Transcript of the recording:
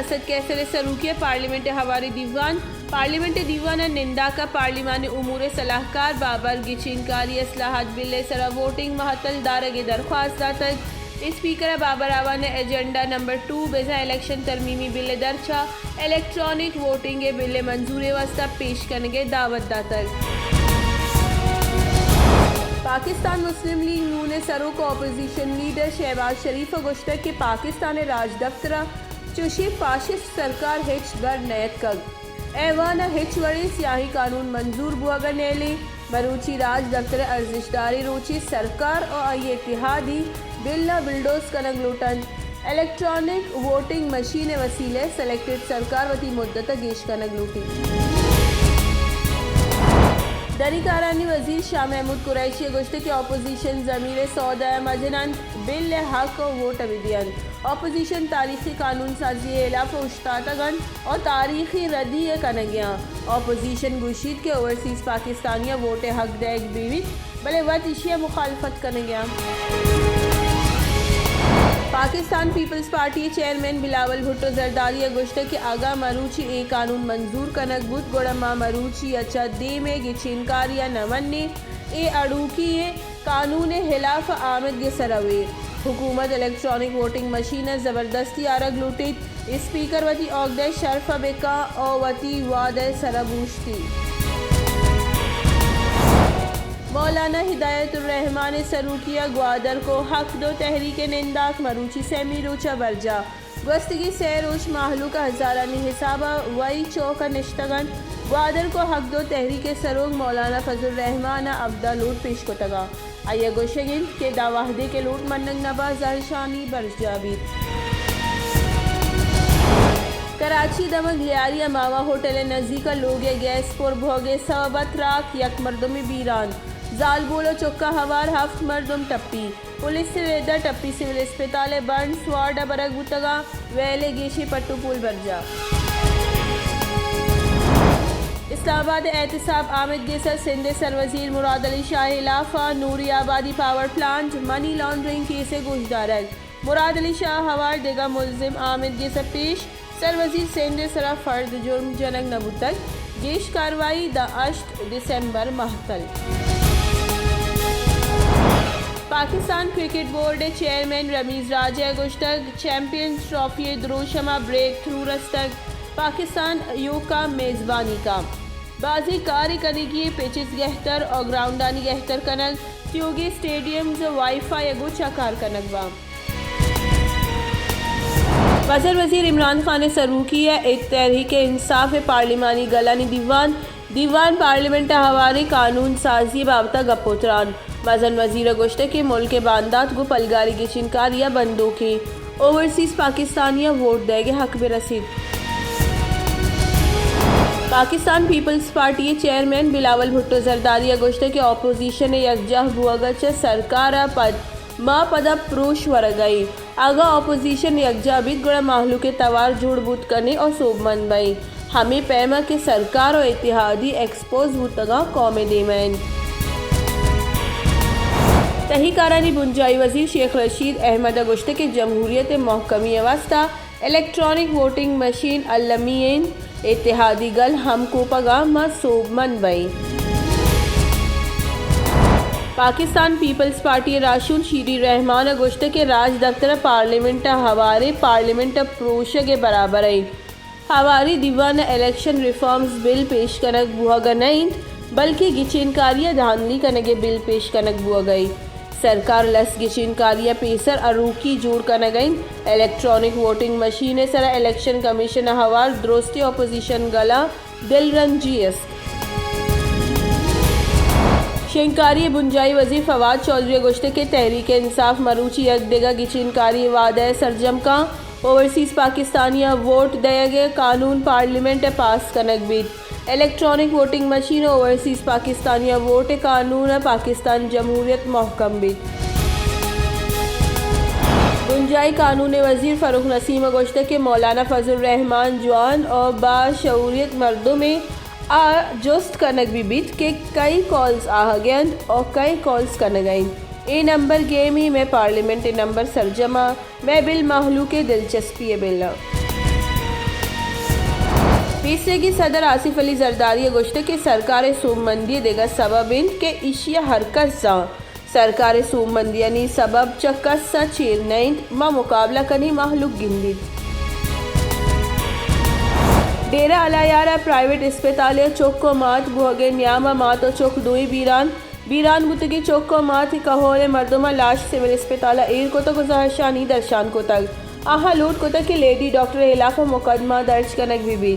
सियासत के असर सरूकिया पार्लियामेंट दीवान निंदा का पार्लिमानी उमूर सलाहकार बाबर गिचिनकारी असलाहत बिल सरा वोटिंग महतल दारगे दरख्वास्त तक स्पीकर बाबर आवा ने एजेंडा नंबर 2 बेजा इलेक्शन तरमीमी बिल दरचा इलेक्ट्रॉनिक वोटिंग बिल मंजूरी वास्ता पेश करने दावत दातर। पाकिस्तान मुस्लिम लीग नून ने सरों को अपोजिशन लीडर शहबाज शरीफ गोश्त के पाकिस्तान राज दफ्तर चुशी फाशिस्ट सरकार हिच गर नयत कग ऐवान हिच वड़े सियाही कानून मंजूर बुआगर नेले मरूची राज दफ्तर अर्जिशदारी रोची सरकार और इतिहादी बिल्ला बिल्डोस कनग लूटन इलेक्ट्रॉनिक वोटिंग मशीन वसीले सेलेक्टेड सरकार वती मुद्दत गेश कनग लूटी। दरीकारानी वजीर शाह महमूद कुरैशी गोश्त के अपोजिशन ज़मीर सौदा मजनन बिल हक वोट अविदियन अपोजिशन तारीखी कानून साजी इलाफ उश्तातगन और तारीखी रद्दी कनगियाँ अपोजिशन गुशीद के ओवरसीज़ पाकिस्तानिया वोट हक दैग बीवित भले वत इशिया मुखालफत कनगियाँ। Pakistan peoples party chairman Bilawal Bhutto Zardari गोश्त के आगा मरूची ए कानून मंजूर कनक बुत गोड़मा मरूची अच्छा दे में गिचिनकारिया नमन ने ए अड़ूकी कानून हिलाफ आमद के सरवे हुकूमत इलेक्ट्रॉनिक वोटिंग मशीन ज़बरदस्ती आरग लूटित स्पीकर वती औगदे शरफ बेका और वती वाद सरबूश्ती मौलाना हिदायतुर्रहमान सरूकिया ग्वादर को हक दो तहरीक निंदाक मरूची सेमी रोचा बरजा गस्तगी सैरोश माहलू का हजारानी हिसाबा वही चौका निश्तगन ग्वादर को हक दो तहरीक सरोग मौलाना फजलुर्रहमान अब्दा लूट पेश को तगा आया गोशगिन के दावाहदे के लूट मन्नग नबा जाहिशानी बरजाबी कराची दमक लियारिया मावा होटल नज़दीका लोग गैस पर भोगे सबत राख यक मर्दम बीरान जाल बोलो चौका हवार हफ्त मर्दम टप्पी पुलिस से रेदा टप्पी सिविल अस्पताल बंद स्वाड बरग बुतगा वेले गेशी पट्टू पुल बरजा इस्लामाबाद एहतसाब आमिद गेसर सिंध सरवजीर मुराद अली शाह इलाफा Nooriabad power plant money laundering case गोशदारक मुराद अली शाह हवार देगा मुलजिम आमिद गेसर पेश सरवजीर सिंध सरा फर्द जुर्म जनक नबुतक गेश कार्रवाई द 8 दिसंबर महतल। Pakistan cricket board chairman Ramiz Raja गोश्तक चैंपियंस ट्रॉफी द्रोशमा ब्रेक थ्रू रस्तक पाकिस्तान यू का मेज़बानी का बाजी कार कनेगी पिचेस गहतर और ग्राउंडानी गहतर कनक त्योगे स्टेडियम्स वाईफाई अगो चकार कनकबा वज़ीर इमरान खान ने सरूकिया एक तहरीक इंसाफ पार्लिमानी गलानी दीवान पार्लियामेंट हवारे कानून साजी बाबता गपोतरान मजन वजीर गोश्त के मुल्क के बांदात गो पलगारी की चिनकारिया बंदों के ओवरसीज़ पाकिस्तानिया वोट देंगे हक में रसीद। Pakistan peoples party chairman Bilawal Bhutto Zardari गोश्त के अपोजिशन यकजह बुआगच सरकार पद माँ पदा प्रोश वरगई आगा अपोजिशन यकजा भी गुड़ा माहलू के तवार जोड़ बूत करने और सोबमंद बई हमें पैमा के सरकार और इतिहादी एक्सपोज बुतगा कौमे देमैन तहीकारानी बुंजाई वजीर शेख रशीद अहमद गोश्त के जमहूरियत महकमी वास्ता इलेक्ट्रॉनिक वोटिंग मशीन अल्लमीन इतिहादी गल हम को पगा मा सोबमंद बई पाकिस्तान पीपल्स पार्टी राशुल शीरी रहमान गोश्त के राज दफ्तर पार्लियामेंट हवारे पार्लियामेंट प्रोश के बराबर है हवारी दीवान इलेक्शन रिफॉर्म्स बिल पेश कनक बुआ गई बल्कि गिचिनकारिया धांधली कनगे बिल पेश कनक बुआ गई सरकार लस गिचिनकारिया पेसर अरूकी जोड़ कन गई इलेक्ट्रॉनिक वोटिंग मशीन सरा इलेक्शन कमीशन हवार द्रोस्ती अपोजिशन गला दिलरंजीस शिंकारी बुंजाई वजीर फवाद चौधरी गोश्त के तहरीक इंसाफ मरूची यकदेगा गिचिनकारी वादे सरजम का ओवरसीज़ पाकिस्तानिया वोट दयागे कानून पार्लियामेंट पास कनक बीत इलेक्ट्रॉनिक वोटिंग मशीन ओवरसीज़ पाकिस्तानिया वोट कानून पाकिस्तान जमहूरियत महकम बीत बुंजाई कानून वजीर फ़ारूक नसीम गोश्त के मौलाना फजलुर्रहमान जवान और बाशऊरियत मर्दों में जुस्त कनक भी बीत के कई कॉल्स आ गए और कई कॉल्स कन गई ए नंबर गेमी में पार्लियामेंट नंबर सरजमा मैं बिल माहलू के दिलचस्पी बिल पीसीगी सदर आसिफ अली जरदारी गोश्त के सरकार सूमंदी देगा सबबिन के इशिया हरकत सा सरकार सूमंदियनी सबब चक्कस सा चीरनैंद मा मुकाबला कनी महलुक गिंदी डेरा अलायारा प्राइवेट अस्पताल चौको मात बुहगे न्यामा मात और चौक दुई बीरान गुतगी चौको मात कहोरे मर्दुमा लाश सिविल अस्पताल ईर को तो गुजारशानी दर्शान को तक आहा लूट को तक की लेडी डॉक्टर इलाका मुकदमा दर्ज कनक भी